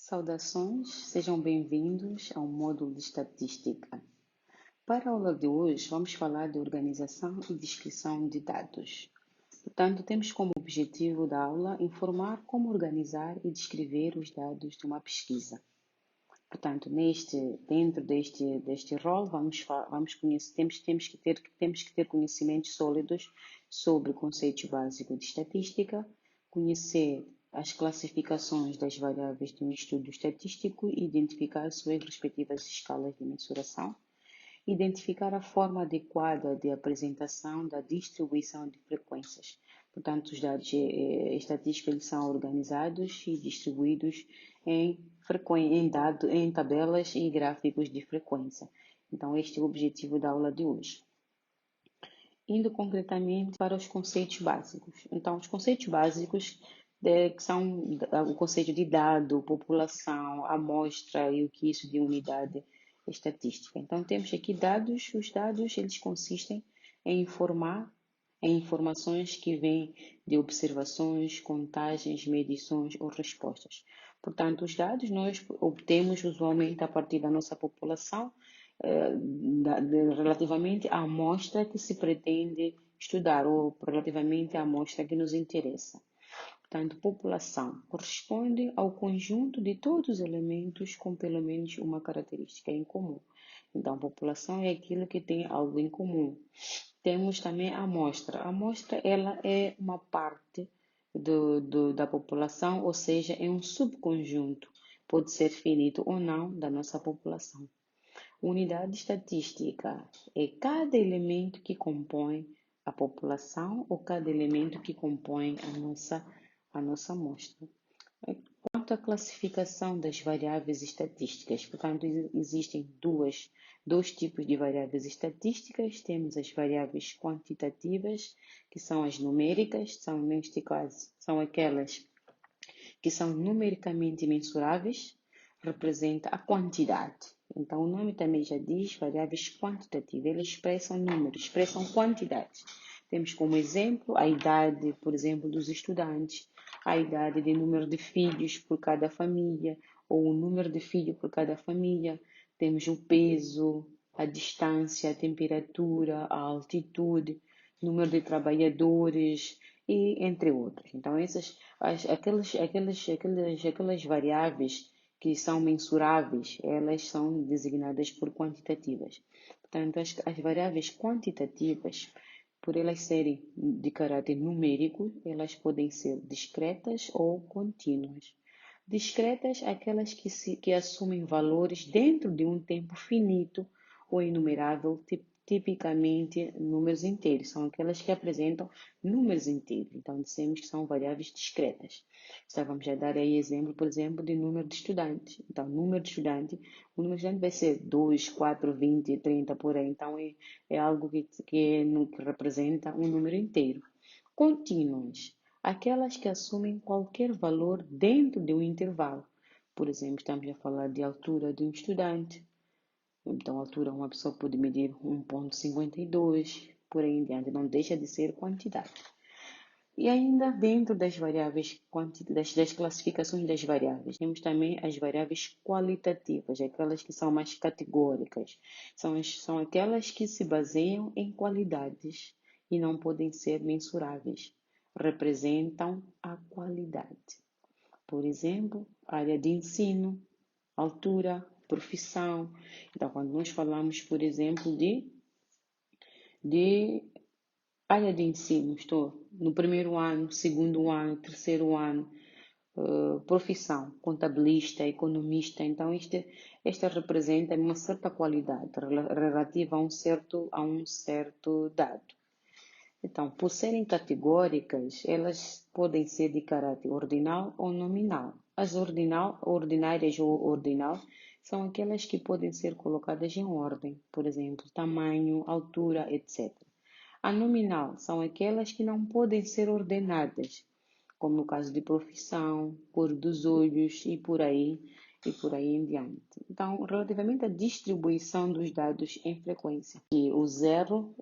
Saudações, sejam bem-vindos ao módulo de Estatística. Para a aula de hoje, vamos falar de organização e descrição de dados. Portanto, temos como objetivo da aula informar como organizar e descrever os dados de uma pesquisa. Portanto, dentro deste rol, temos que ter conhecimentos sólidos sobre o conceito básico de estatística, conhecer as classificações das variáveis de um estudo estatístico e identificar suas respectivas escalas de mensuração, identificar a forma adequada de apresentação da distribuição de frequências. Portanto, os dados estatísticos eles são organizados e distribuídos em tabelas e gráficos de frequência. Então, este é o objetivo da aula de hoje. Indo concretamente para os conceitos básicos. Então, os conceitos básicos que são o conceito de dado, população, amostra e o que isso de unidade estatística. Então, temos aqui dados. Os dados eles consistem em informações que vêm de observações, contagens, medições ou respostas. Portanto, os dados nós obtemos usualmente a partir da nossa população, relativamente à amostra que se pretende estudar ou relativamente à amostra que nos interessa. Portanto, população corresponde ao conjunto de todos os elementos com pelo menos uma característica em comum. Então, população é aquilo que tem algo em comum. Temos também a amostra. A amostra ela é uma parte da população, ou seja, é um subconjunto, pode ser finito ou não, da nossa população. Unidade estatística é cada elemento que compõe a população ou cada elemento que compõe a nossa amostra. Quanto à classificação das variáveis estatísticas, portanto, existem dois tipos de variáveis estatísticas. Temos as variáveis quantitativas, que são as numéricas, neste caso, são aquelas que são numericamente mensuráveis, representa a quantidade. Então, o nome também já diz variáveis quantitativas, eles expressam números, expressam quantidades. Temos como exemplo a idade, por exemplo, dos estudantes, a idade de número de filhos por cada família, ou o número de filhos por cada família. Temos o peso, a distância, a temperatura, a altitude, número de trabalhadores, e entre outros. Então, aquelas variáveis que são mensuráveis, elas são designadas por quantitativas. Portanto, as variáveis quantitativas, por elas serem de caráter numérico, elas podem ser discretas ou contínuas. Discretas, aquelas que assumem valores dentro de um tempo finito ou inumerável, tipicamente números inteiros. São aquelas que apresentam números inteiros. Então, dissemos que são variáveis discretas. Então, vamos já dar aí exemplo, por exemplo, de número de estudantes. Então, o número de estudante vai ser 2, 4, 20, 30, por aí. Então, é algo que representa um número inteiro. Contínuas. Aquelas que assumem qualquer valor dentro de um intervalo. Por exemplo, estamos a falar de altura de um estudante. Então, a altura uma pessoa pode medir 1,52, por aí em diante. Não deixa de ser quantidade. E ainda dentro das variáveis, das classificações das variáveis, temos também as variáveis qualitativas, aquelas que são mais categóricas. São aquelas que se baseiam em qualidades e não podem ser mensuráveis. Representam a qualidade. Por exemplo, área de ensino, altura, profissão. Então, quando nós falamos, por exemplo, de área de ensino, estou no primeiro ano, segundo ano, terceiro ano, profissão, contabilista, economista. Então, esta representa uma certa qualidade relativa a um certo dado. Então, por serem categóricas, elas podem ser de caráter ordinal ou nominal. As ordinárias ou ordinal são aquelas que podem ser colocadas em ordem, por exemplo, tamanho, altura, etc. A nominal são aquelas que não podem ser ordenadas, como no caso de profissão, cor dos olhos e por aí em diante. Então, relativamente à distribuição dos dados em frequência, o 0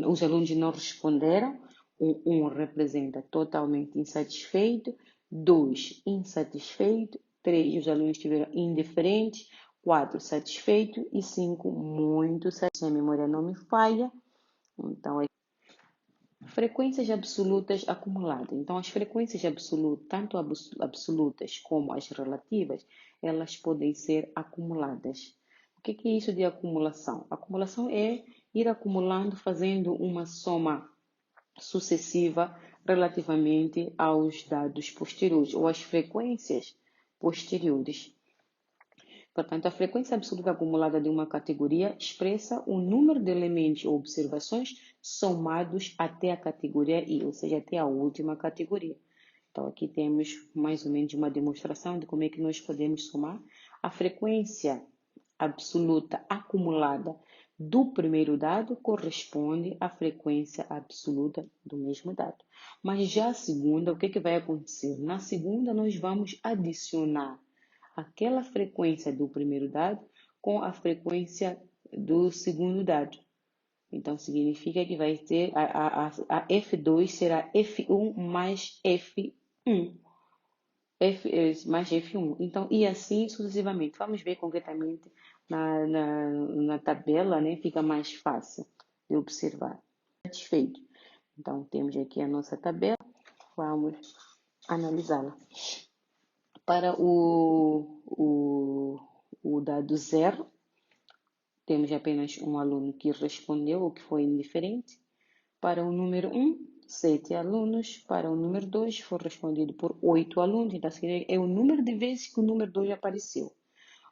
os alunos não responderam, o 1 representa totalmente insatisfeito, 2 insatisfeito 3, os alunos estiveram indiferentes, 4, satisfeito e 5, muito satisfeito. Se a memória não me falha, então frequências absolutas acumuladas. Então, as frequências absolutas, tanto absolutas como as relativas, elas podem ser acumuladas. O que é isso de acumulação? Acumulação é ir acumulando, fazendo uma soma sucessiva relativamente aos dados posteriores ou às frequências posteriores. Portanto, a frequência absoluta acumulada de uma categoria expressa o número de elementos ou observações somados até a categoria I, ou seja, até a última categoria. Então, aqui temos mais ou menos uma demonstração de como é que nós podemos somar a frequência absoluta acumulada do primeiro dado corresponde à frequência absoluta do mesmo dado. Mas já a segunda, o que é que vai acontecer? Na segunda, nós vamos adicionar aquela frequência do primeiro dado com a frequência do segundo dado. Então, significa que vai ter a F2 será F1 mais F1. Mais F1. Então, e assim sucessivamente. Vamos ver concretamente na tabela, né? Fica mais fácil de observar. Satisfeito. Então, temos aqui a nossa tabela. Vamos analisá-la. Para o dado 0, temos apenas um aluno que respondeu ou que foi indiferente. Para o número 1, 7 alunos. Para o número 2, foi respondido por 8 alunos. Então, é o número de vezes que o número 2 apareceu.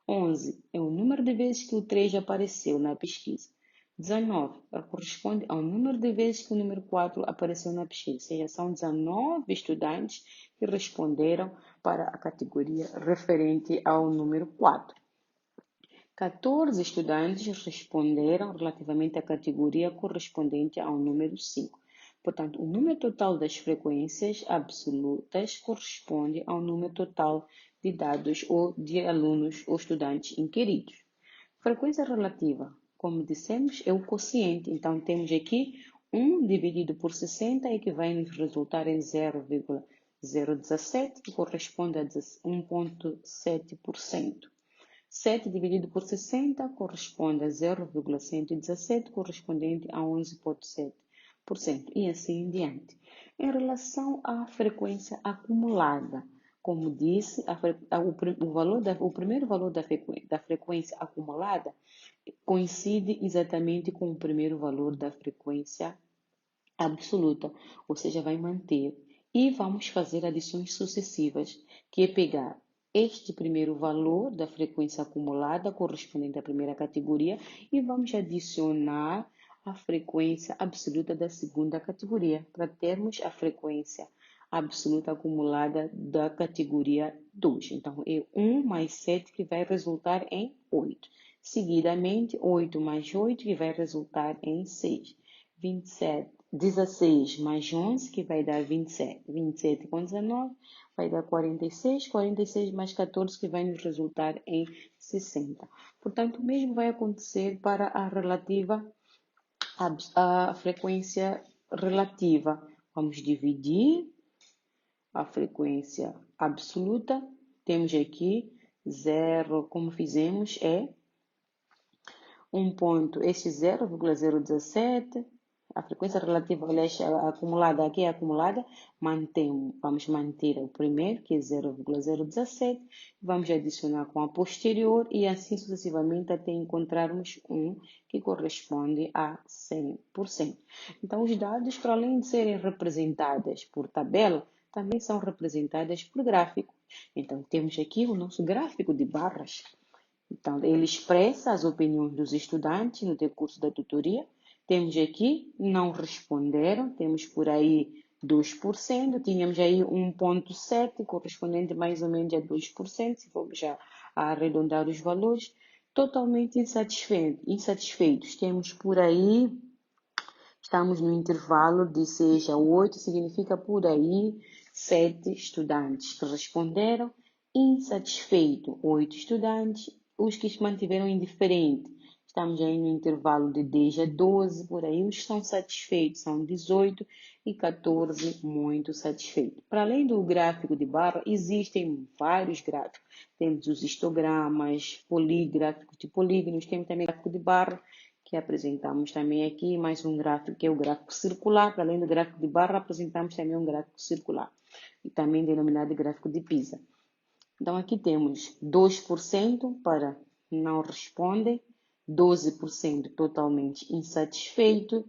11 é o número de vezes que o 3 apareceu na pesquisa. 19 corresponde ao número de vezes que o número 4 apareceu na pesquisa. Ou seja, são 19 estudantes que responderam para a categoria referente ao número 4. 14 estudantes responderam relativamente à categoria correspondente ao número 5. Portanto, o número total das frequências absolutas corresponde ao número total de dados ou de alunos ou estudantes inquiridos. Frequência relativa, como dissemos, é o quociente. Então, temos aqui 1 dividido por 60, que vai nos resultar em 0,017, que corresponde a 1,7%. 7 dividido por 60 corresponde a 0,117, correspondente a 11,7%, e assim em diante. Em relação à frequência acumulada, como disse, o primeiro valor da frequência acumulada coincide exatamente com o primeiro valor da frequência absoluta, ou seja, vai manter. E vamos fazer adições sucessivas, que é pegar este primeiro valor da frequência acumulada correspondente à primeira categoria e vamos adicionar a frequência absoluta da segunda categoria, para termos a frequência absoluta acumulada da categoria 2. Então, é 1 mais 7 que vai resultar em 8. Seguidamente, 8 mais 8 que vai resultar em 6. 16 mais 11 que vai dar 27. 27 com 19 vai dar 46. 46 mais 14 que vai nos resultar em 60. Portanto, o mesmo vai acontecer para a frequência relativa. Vamos dividir a frequência absoluta. Temos aqui 0, como fizemos, é este 0,017, a frequência relativa, aliás, acumulada, aqui é acumulada, vamos manter o primeiro, que é 0,017, vamos adicionar com a posterior e assim sucessivamente até encontrarmos um que corresponde a 100%. Então, os dados, para além de serem representados por tabela, também são representadas por gráfico. Então, temos aqui o nosso gráfico de barras. Então, ele expressa as opiniões dos estudantes no decurso da tutoria. Temos aqui, não responderam, temos por aí 2%, tínhamos aí 1,7%, correspondente mais ou menos a 2%, se formos já a arredondar os valores. Totalmente insatisfeitos. Temos por aí, estamos no intervalo de 6 a 8, significa por aí 7 estudantes que responderam. Insatisfeito, 8 estudantes. Os que se mantiveram indiferentes, Estamos aí no intervalo de 10 a 12, por aí. Os que estão satisfeitos são 18 e 14 muito satisfeitos. Para além do gráfico de barra, existem vários gráficos. Temos os histogramas, gráficos de polígonos, temos também gráfico de barra, que apresentamos também aqui, mais um gráfico que é o gráfico circular. Para além do gráfico de barra, apresentamos também um gráfico circular, e também denominado gráfico de Pisa. Então, aqui temos 2% para não respondem, 12% totalmente insatisfeito,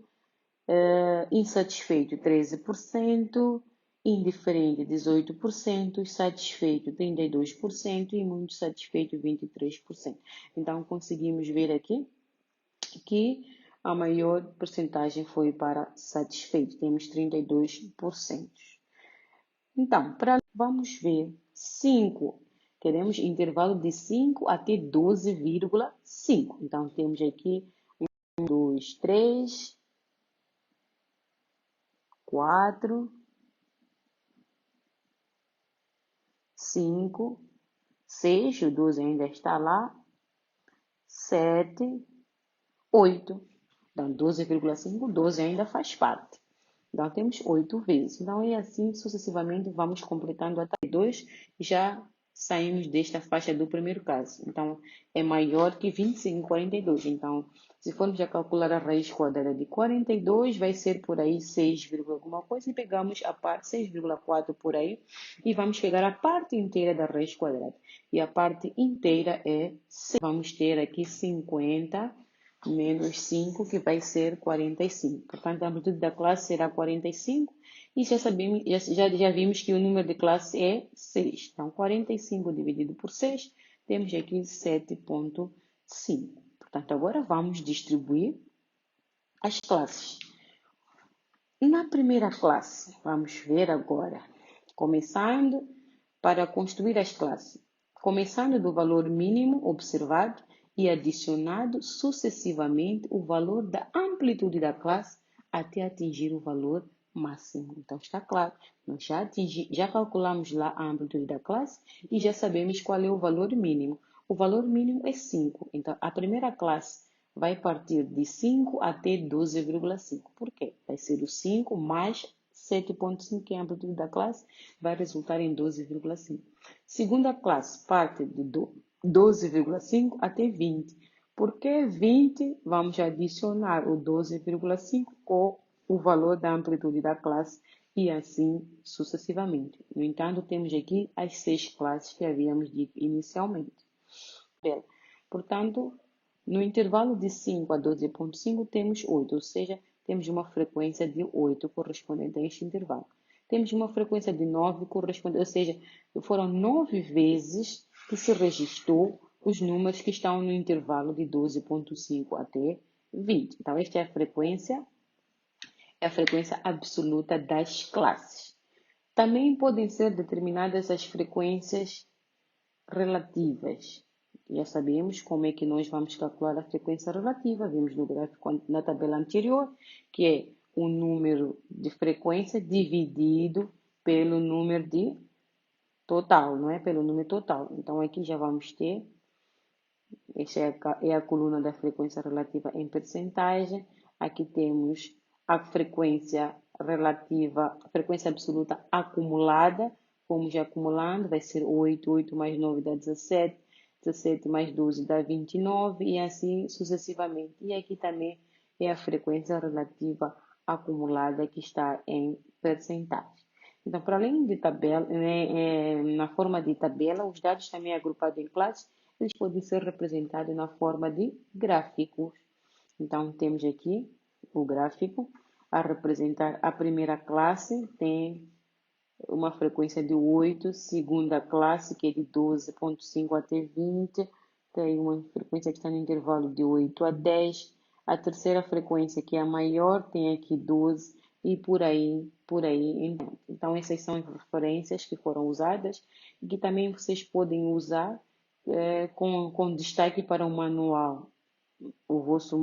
insatisfeito 13%, indiferente 18%, satisfeito 32% e muito satisfeito 23%. Então, conseguimos ver aqui que a maior porcentagem foi para satisfeito, temos 32%. Então, vamos ver 5. Queremos intervalo de 5 até 12,5. Então, temos aqui 1, 2, 3, 4, 5, 6, o 12 ainda está lá, 7, 8. Então, 12,5, 12 ainda faz parte. Então, temos 8 vezes. Então, e assim sucessivamente vamos completando até 2 e já saímos desta faixa do primeiro caso. Então, é maior que 25,42. Então, se formos a calcular a raiz quadrada de 42, vai ser por aí 6, alguma coisa. E pegamos a parte 6,4 por aí e vamos pegar a parte inteira da raiz quadrada. E a parte inteira é 6. Vamos ter aqui 50 menos 5, que vai ser 45. Portanto, a amplitude da classe será 45 e já vimos que o número de classe é 6. Então, 45 dividido por 6, temos aqui 7,5. Portanto, agora vamos distribuir as classes. Na primeira classe, vamos ver agora, começando para construir as classes. Começando do valor mínimo observado e adicionado sucessivamente o valor da amplitude da classe até atingir o valor máximo. Então, está claro, nós já calculamos lá a amplitude da classe e já sabemos qual é o valor mínimo. O valor mínimo é 5. Então, a primeira classe vai partir de 5 até 12,5. Por quê? Vai ser o 5 mais 7,5, que é a amplitude da classe, vai resultar em 12,5. Segunda classe parte de 12,5 até 20. Por que 20? Vamos adicionar o 12,5 com o valor da amplitude da classe e assim sucessivamente. No entanto, temos aqui as 6 classes que havíamos dito inicialmente. Bela. Portanto, no intervalo de 5 a 12,5 temos 8, ou seja, temos uma frequência de 8 correspondente a este intervalo. Temos uma frequência de 9 correspondente, ou seja, foram 9 vezes que se registrou os números que estão no intervalo de 12,5 até 20. Então, esta é a frequência absoluta das classes. Também podem ser determinadas as frequências relativas. Já sabemos como é que nós vamos calcular a frequência relativa. Vimos no gráfico na tabela anterior, que é o número de frequência dividido pelo número de total, não é? Pelo número total. Então, aqui já vamos ter, esta é a coluna da frequência relativa em percentagem. Aqui temos a frequência relativa, a frequência absoluta acumulada. Fomos acumulando, vai ser 8, 8 mais 9 dá 17, 17 mais 12 dá 29 e assim sucessivamente. E aqui também é a frequência relativa acumulada que está em percentagem. Então, para além de tabela, na forma de tabela, os dados também agrupados em classes, eles podem ser representados na forma de gráficos. Então, temos aqui o gráfico a representar a primeira classe, tem uma frequência de 8, segunda classe, que é de 12,5 até 20, tem uma frequência que está no intervalo de 8 a 10, a terceira frequência, que é a maior, tem aqui 12, e por aí em diante. Então, essas são as referências que foram usadas e que também vocês podem usar com destaque para o manual, o vosso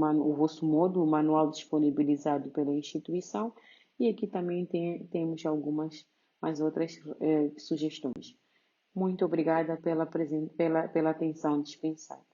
módulo, o manual disponibilizado pela instituição, e aqui também temos algumas mais outras sugestões. Muito obrigada pela atenção dispensada.